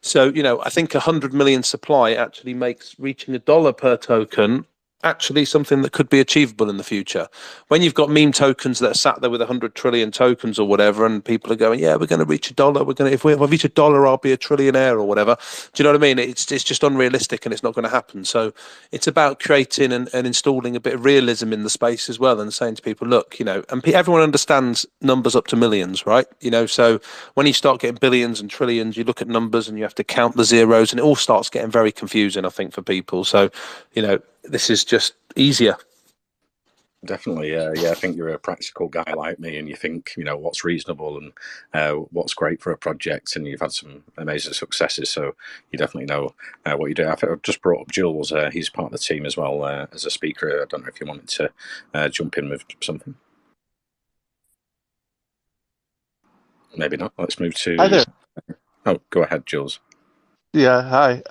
B: So, I think 100 million supply actually makes reaching $1 per token actually something that could be achievable in the future. When you've got meme tokens that are sat there with 100 trillion tokens or whatever, and people are going, yeah, we're going to reach $1. If we reach $1, I'll be a trillionaire or whatever. Do you know what I mean? It's just unrealistic and it's not going to happen. So it's about creating and installing a bit of realism in the space as well, and saying to people, look, and everyone understands numbers up to millions, right? So when you start getting billions and trillions, you look at numbers and you have to count the zeros, and it all starts getting very confusing, I think, for people. So, this is just easier.
A: Definitely, I think you're a practical guy like me, and you think what's reasonable and what's great for a project, and you've had some amazing successes, so you definitely know what you do. I've just brought up Jules. He's part of the team as well as a speaker. I don't know if you wanted to jump in with something. Maybe not. Let's move to.
E: Hi there.
A: Oh, go ahead, Jules.
E: Yeah, hi.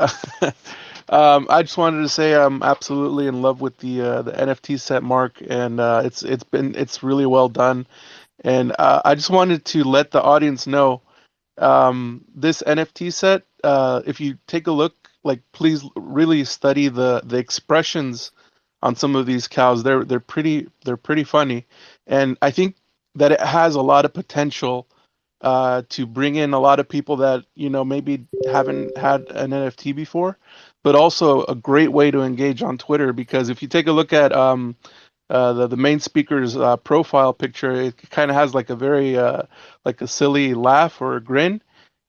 E: I just wanted to say I'm absolutely in love with the NFT set, Mark, and it's really well done. And I just wanted to let the audience know this NFT set. If you take a look, please really study the expressions on some of these cows. They're pretty funny, and I think that it has a lot of potential to bring in a lot of people that maybe haven't had an NFT before, but also a great way to engage on Twitter. Because if you take a look at the main speaker's profile picture, it kind of has like a very like a silly laugh or a grin.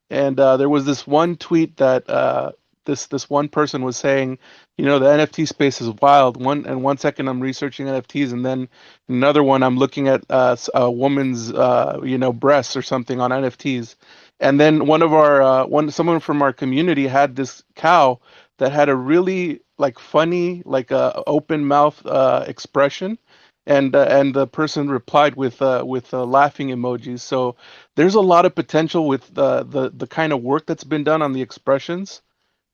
E: And there was this one tweet that this one person was saying, the NFT space is wild. One second I'm researching NFTs, and then another one I'm looking at a woman's breasts or something on NFTs. And then someone from our community had this cow that had a really funny open mouth expression. And the person replied with laughing emojis. So there's a lot of potential with the kind of work that's been done on the expressions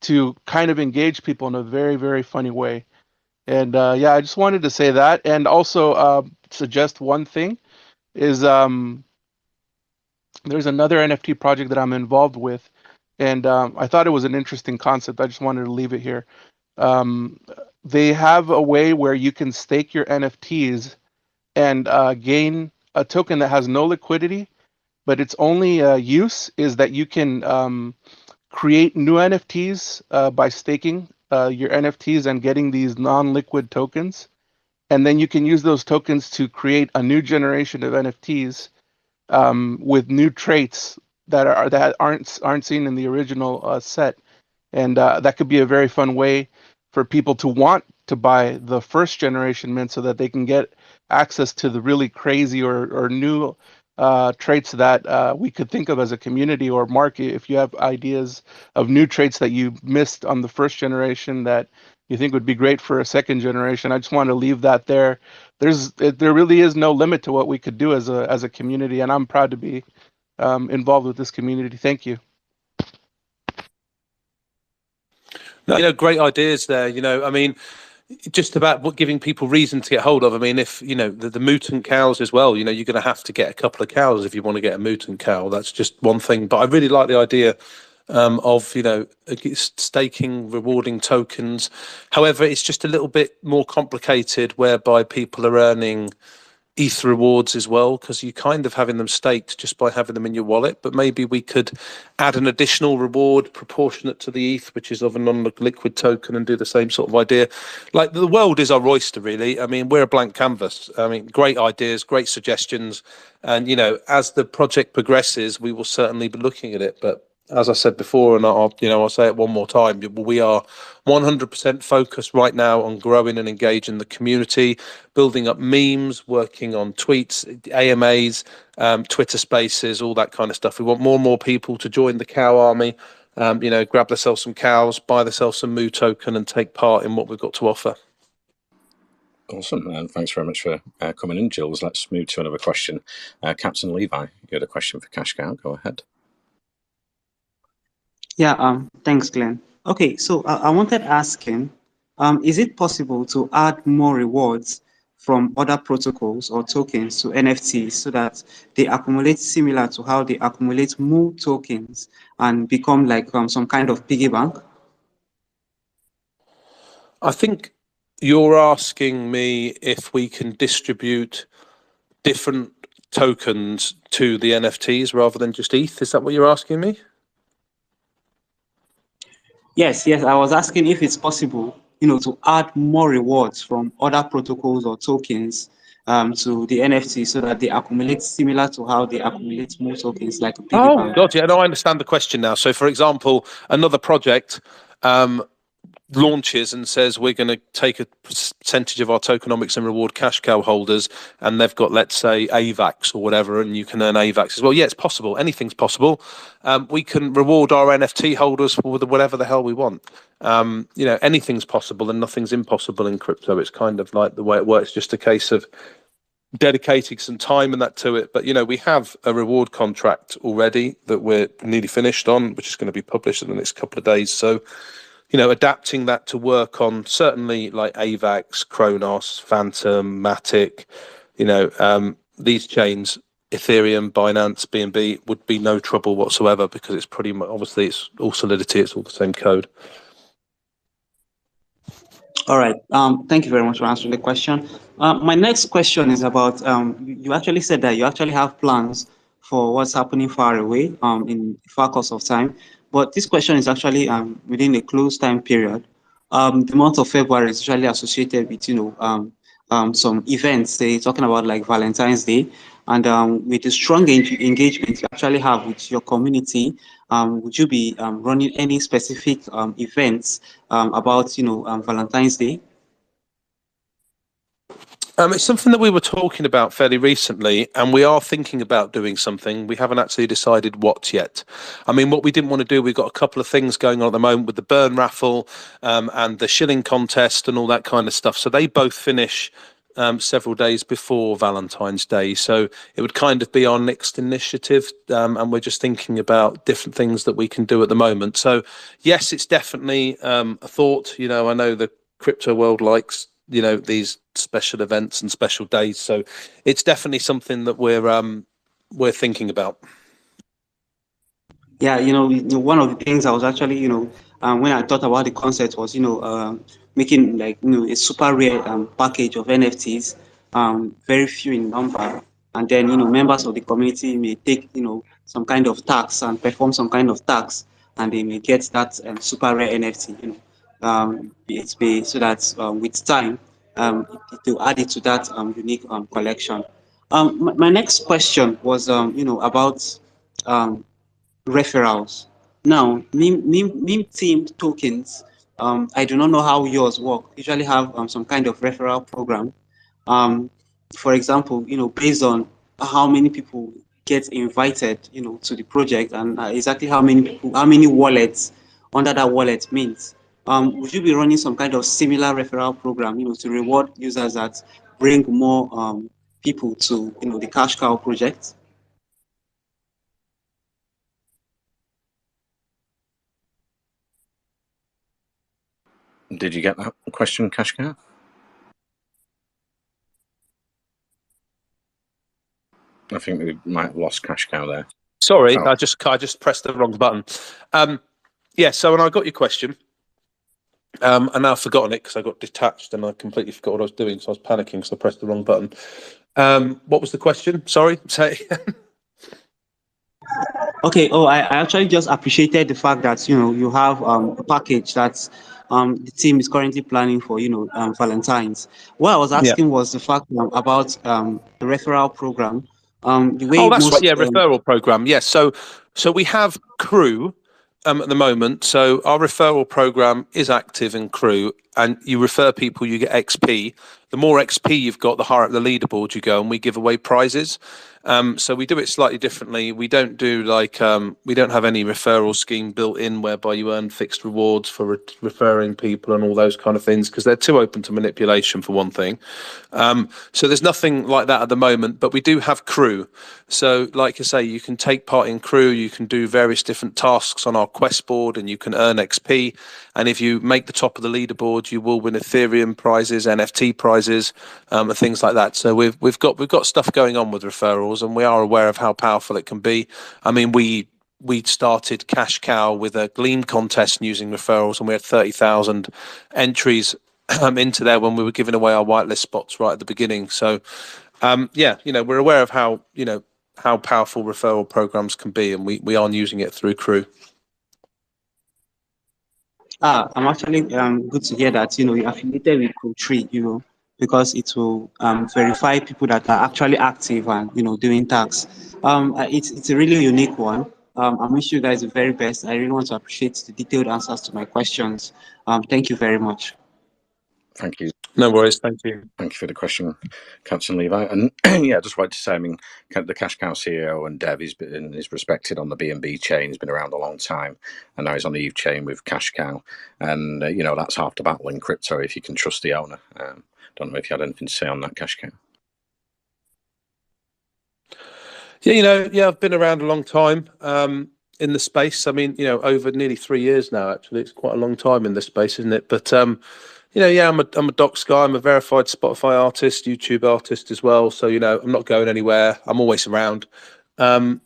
E: to kind of engage people in a very, very funny way. And I just wanted to say that, and also suggest one thing is there's another NFT project that I'm involved with, and I thought it was an interesting concept. I just wanted to leave it here. They have a way where you can stake your NFTs and gain a token that has no liquidity, but its only use is that you can create new NFTs by staking your NFTs and getting these non-liquid tokens. And then you can use those tokens to create a new generation of NFTs with new traits that aren't seen in the original set. And that could be a very fun way for people to want to buy the first generation mint so that they can get access to the really crazy or new traits that we could think of as a community or market. If you have ideas of new traits that you missed on the first generation that you think would be great for a second generation, I just want to leave that there. There really is no limit to what we could do as a community, and I'm proud to be involved with this community. Thank you.
B: No, great ideas there. I mean, just about giving people reason to get hold of. I mean, if the mutant cows as well, you're going to have to get a couple of cows if you want to get a mutant cow. That's just one thing. But I really like the idea of staking, rewarding tokens. However, it's just a little bit more complicated, whereby people are earning ETH rewards as well, because you're kind of having them staked just by having them in your wallet. But maybe we could add an additional reward proportionate to the ETH, which is of a non-liquid token, and do the same sort of idea. Like, the world is our oyster, really. I mean, we're a blank canvas. I mean, great ideas, great suggestions, and as the project progresses, we will certainly be looking at it. But as I said before, and I'll say it one more time, we are 100% focused right now on growing and engaging the community, building up memes, working on tweets, AMAs, Twitter Spaces, all that kind of stuff. We want more and more people to join the cow army, grab themselves some cows, buy themselves some Moo token, and take part in what we've got to offer.
A: Awesome, and thanks very much for coming in, Jules. Let's move to another question. Captain Levi, you had a question for CashCow. Go ahead.
F: Yeah, thanks, Glenn. Okay, so I wanted asking, is it possible to add more rewards from other protocols or tokens to NFTs so that they accumulate similar to how they accumulate Moo tokens and become like some kind of piggy bank?
B: I think you're asking me if we can distribute different tokens to the NFTs rather than just ETH. Is that what you're asking me?
F: Yes, I was asking if it's possible, to add more rewards from other protocols or tokens to the NFT so that they accumulate similar to how they accumulate Moo tokens, like a piggy bank.
B: God, yeah, no, I understand the question now. So, for example, another project launches and says we're going to take a percentage of our tokenomics and reward CashCow holders, and they've got, let's say, AVAX or whatever, and you can earn AVAX as well. Yeah, it's possible. Anything's possible. We can reward our NFT holders with whatever the hell we want. Anything's possible and nothing's impossible in crypto. It's kind of like the way it works, just a case of dedicating some time and that to it. But we have a reward contract already that we're nearly finished on, which is going to be published in the next couple of days. So adapting that to work on certainly like AVAX, Kronos, Phantom, Matic, these chains, Ethereum, Binance, BNB, would be no trouble whatsoever, because it's pretty much, obviously, it's all Solidity, it's all the same code.
F: All right. Thank you very much for answering the question. My next question is about, you actually said that you actually have plans for what's happening far away in far course of time. But this question is actually within a closed time period. The month of February is usually associated with, some events, say, talking about like Valentine's Day. And with the strong engagement you actually have with your community, would you be running any specific events about, Valentine's Day?
B: It's something that we were talking about fairly recently, and we are thinking about doing something. We haven't actually decided what yet. I mean, what we didn't want to do, we've got a couple of things going on at the moment with the burn raffle and the shilling contest and all that kind of stuff. So they both finish several days before Valentine's Day. So it would kind of be our next initiative, and we're just thinking about different things that we can do at the moment. So yes, it's definitely a thought. I know the crypto world likes these special events and special days, so it's definitely something that we're thinking about.
F: Yeah, one of the things I was actually, when I thought about the concept was, making like, a super rare package of NFTs, very few in number, and then members of the community may take some kind of tax and perform some kind of tax, and they may get that super rare NFT. It's be so that with time, to add it to that unique collection. My next question was about referrals. Now, meme themed tokens, I do not know how yours work. Usually have some kind of referral program. For example, based on how many people get invited, to the project, and exactly how many people, how many wallets under that wallet means. Would you be running some kind of similar referral program, to reward users that bring more people to, the CashCow project?
A: Did you get that question, CashCow? I think we might have lost CashCow there.
B: Sorry, I just pressed the wrong button. Yeah, so when I got your question, and now I've forgotten it because I got detached and I completely forgot what I was doing, so I was panicking, so I pressed the wrong button. What was the question? Sorry, say.
F: Okay. Oh, I actually just appreciated the fact that you have a package that the team is currently planning for Valentine's. What I was
B: Yeah.
F: asking was the fact about the referral program. The way
B: Oh, that's
F: most
B: right. Yeah, referral program. Yes. So we have Crew at the moment. So our referral program is active in Crew, and you refer people, you get XP. The more XP you've got, the higher up the leaderboard you go, and we give away prizes. So we do it slightly differently. We don't do we don't have any referral scheme built in whereby you earn fixed rewards for referring people and all those kind of things, because they're too open to manipulation, for one thing. So there's nothing like that at the moment, but we do have Crew. So like I say, you can take part in Crew, you can do various different tasks on our quest board, and you can earn XP. And if you make the top of the leaderboard, you will win Ethereum prizes, NFT prizes, and things like that. So we've got stuff going on with referrals, and we are aware of how powerful it can be. I mean, we started CashCow with a Gleam contest using referrals, and we had 30,000 entries into there when we were giving away our whitelist spots right at the beginning. So yeah, we're aware of how powerful referral programs can be, and we are using it through Crew.
F: I'm actually good to hear that you're affiliated with Code3, because it will verify people that are actually active and doing tasks. It's a really unique one. I wish you guys the very best. I really want to appreciate the detailed answers to my questions. Thank you very much.
A: Thank you.
B: No worries. Thank you.
A: Thank you for the question, Captain Levi. And yeah, I'd just like to say, I mean, the CashCow CEO and Dev is respected on the BNB chain. He's been around a long time, and now he's on the Eve chain with CashCow. And that's half the battle in crypto if you can trust the owner. Don't know if you had anything to say on that, CashCow.
B: Yeah, I've been around a long time in the space. I mean, over nearly 3 years now. Actually, it's quite a long time in this space, isn't it? But yeah, I'm a docs guy. I'm a verified Spotify artist, YouTube artist as well. So I'm not going anywhere. I'm always around, and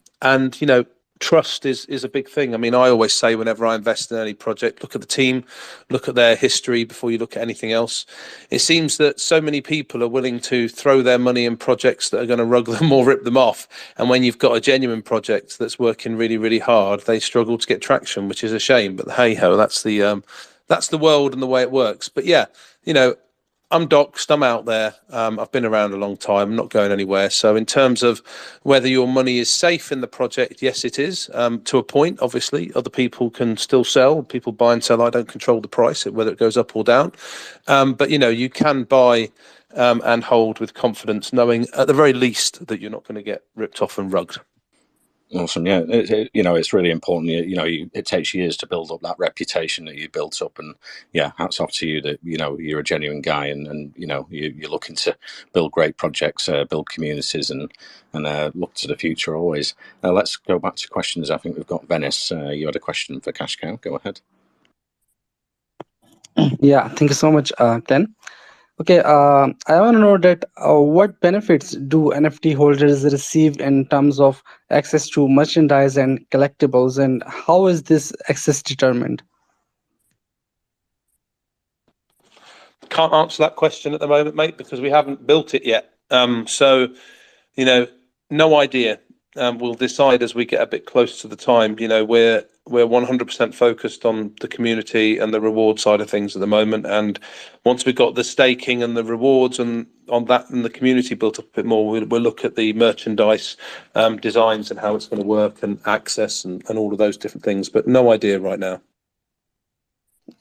B: trust is a big thing. I mean, I always say whenever I invest in any project, look at the team, look at their history before you look at anything else. It seems that so many people are willing to throw their money in projects that are going to rug them or rip them off. And when you've got a genuine project that's working really, really hard, they struggle to get traction, which is a shame. But hey ho, that's the world and the way it works. But yeah, I'm doxed, I'm out there. I've been around a long time, I'm not going anywhere. So in terms of whether your money is safe in the project, yes, it is, to a point. Obviously, other people can still sell. People buy and sell. I don't control the price, whether it goes up or down. But, you can buy and hold with confidence, knowing at the very least that you're not going to get ripped off and rugged.
A: Awesome. Yeah, it's really important. It takes years to build up that reputation that you built up, and yeah, hats off to you that you're a genuine guy, and you're looking to build great projects, build communities, and look to the future always. Let's go back to questions. I think we've got Venice. You had a question for CashCow. Go ahead.
G: Yeah, thank you so much, Glenn. Okay, I want to know that what benefits do NFT holders receive in terms of access to merchandise and collectibles, and how is this access determined?
B: Can't answer that question at the moment, mate, because we haven't built it yet. So, no idea. We'll decide as we get a bit close to the time. We're 100% focused on the community and the reward side of things at the moment. And once we've got the staking and the rewards and on that and the community built up a bit more, we'll look at the merchandise designs and how it's going to work and access and all of those different things. But no idea right now.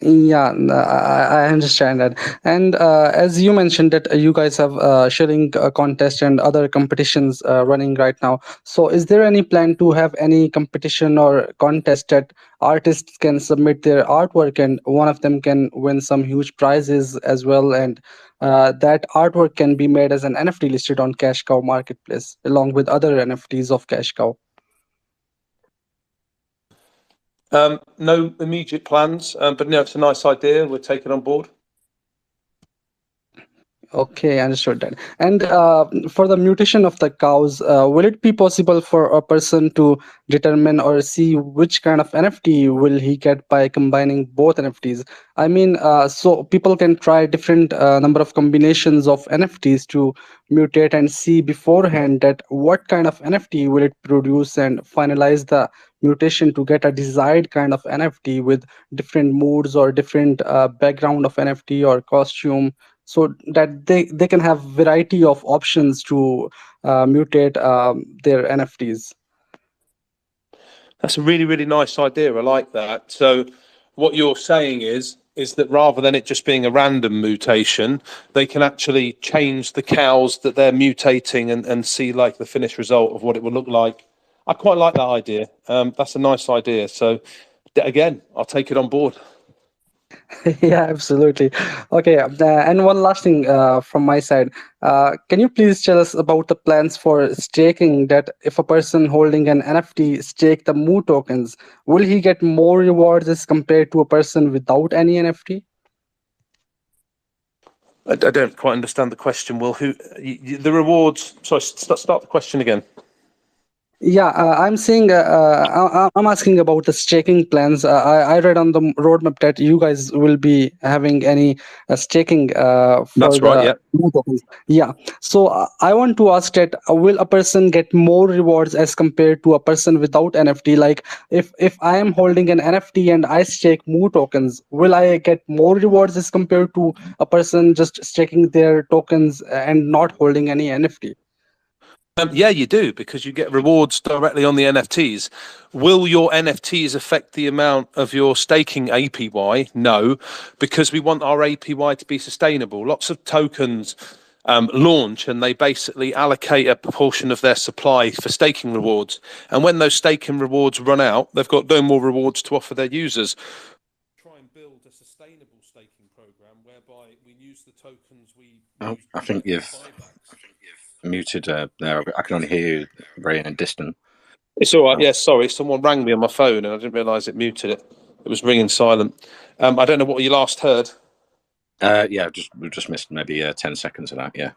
G: Yeah, I understand that. And as you mentioned that you guys have shilling contest and other competitions running right now. So is there any plan to have any competition or contest that artists can submit their artwork and one of them can win some huge prizes as well, and that artwork can be made as an NFT listed on CashCow marketplace along with other NFTs of CashCow?
B: No immediate plans, but no, it's a nice idea. We're taking on board.
G: Okay, understood that. And for the mutation of the cows, will it be possible for a person to determine or see which kind of NFT will he get by combining both NFTs? I mean, so people can try different number of combinations of NFTs to mutate and see beforehand that what kind of NFT will it produce and finalize the mutation to get a desired kind of NFT with different moods or different background of NFT or costume, so that they can have variety of options to mutate their NFTs.
B: That's a really, really nice idea. I like that. So what you're saying is that rather than it just being a random mutation, they can actually change the cows that they're mutating and see like the finished result of what it will look like. I quite like that idea. That's a nice idea. So again, I'll take it on board.
G: Yeah, absolutely. Okay, and one last thing from my side. Can you please tell us about the plans for staking? That if a person holding an NFT stake the Moo tokens, will he get more rewards as compared to a person without any NFT?
B: I don't quite understand the question. Well, the rewards? Sorry, start the question again.
G: Yeah, I'm saying I'm asking about the staking plans. I read on the roadmap that you guys will be having any staking for
B: That's right.
G: the
B: Yeah.
G: new tokens. Yeah, so I want to ask that will a person get more rewards as compared to a person without NFT? Like if I am holding an NFT and I stake Moo tokens, will I get more rewards as compared to a person just staking their tokens and not holding any NFT?
B: Yeah, you do, because you get rewards directly on the NFTs. Will your NFTs affect the amount of your staking APY? No, because we want our APY to be sustainable. Lots of tokens launch and they basically allocate a proportion of their supply for staking rewards. And when those staking rewards run out, they've got no more rewards to offer their users. Try and build a sustainable staking program whereby we use the tokens we
A: Oh,
B: use
A: I think you've
B: buybacks.
A: muted there. I can only hear you very in a distant.
B: It's all right. Yeah, sorry. Someone rang me on my phone and I didn't realise it muted it. It was ringing silent. I don't know what you last heard.
A: Yeah, we've just missed maybe 10 seconds of that. Yeah.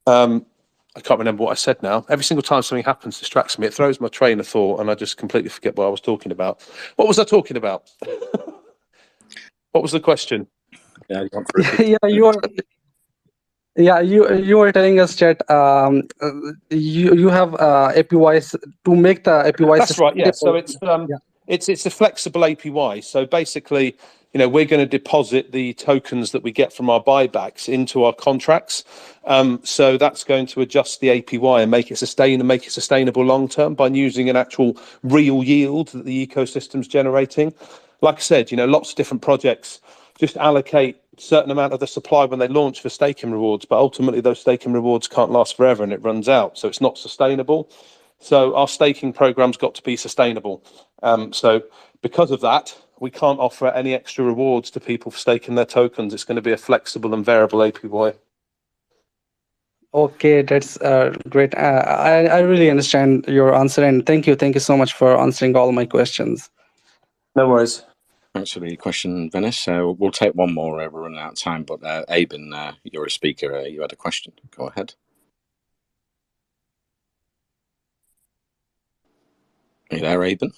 B: I can't remember what I said now. Every single time something happens, distracts me. It throws my train of thought and I just completely forget what I was talking about. What was I talking about? What was the question?
A: Yeah, you want to repeat?
G: Yeah, you are. Yeah, you were telling us that you have APYs to make the APY
B: That's right. Yeah. So
G: sustainable. Yeah.
B: it's a flexible APY. So basically, we're going to deposit the tokens that we get from our buybacks into our contracts. So that's going to adjust the APY and make it sustainable long term by using an actual real yield that the ecosystem's generating. Like I said, lots of different projects just allocate a certain amount of the supply when they launch for staking rewards, but ultimately those staking rewards can't last forever and it runs out. So it's not sustainable. So our staking program's got to be sustainable. So because of that, we can't offer any extra rewards to people for staking their tokens. It's going to be a flexible and variable APY.
G: Okay, that's great. I really understand your answer, and thank you so much for answering all my questions.
B: No worries.
A: Thanks for the question, Venice. We'll take one more. We're running out of time, but Aben, you're a speaker. You had a question. Go ahead. Are you there, Aben?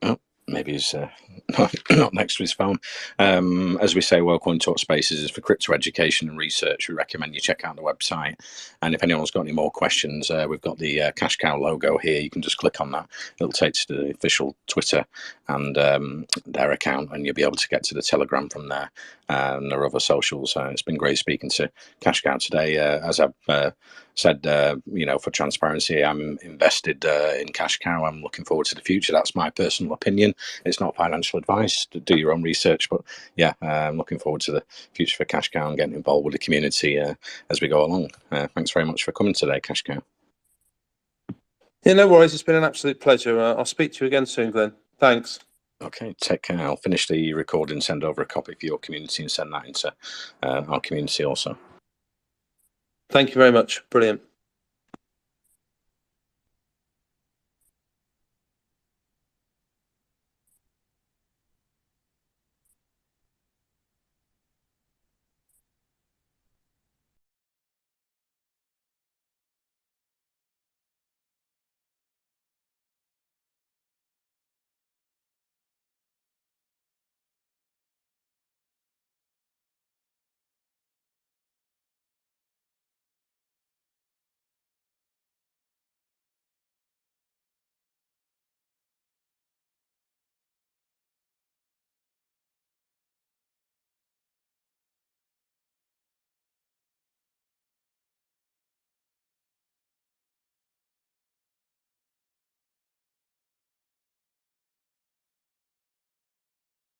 A: Oh, maybe he's not next to his phone. As we say, WorldCoin Talk Spaces is for crypto education and research. We recommend you check out the website. And if anyone's got any more questions, we've got the CashCow logo here. You can just click on that. It'll take you to the official Twitter and their account, and you'll be able to get to the Telegram from there and their other socials. It's been great speaking to CashCow today, as I've said, for transparency, I'm invested in CashCow. I'm looking forward to the future. That's my personal opinion. It's not financial advice. Do your own research. But yeah, I'm looking forward to the future for CashCow and getting involved with the community as we go along. Thanks very much for coming today, CashCow.
B: Yeah, no worries. It's been an absolute pleasure. I'll speak to you again soon, Glenn. Thanks.
A: Okay, take care. I'll finish the recording, send over a copy for your community and send that into our community also.
B: Thank you very much. Brilliant.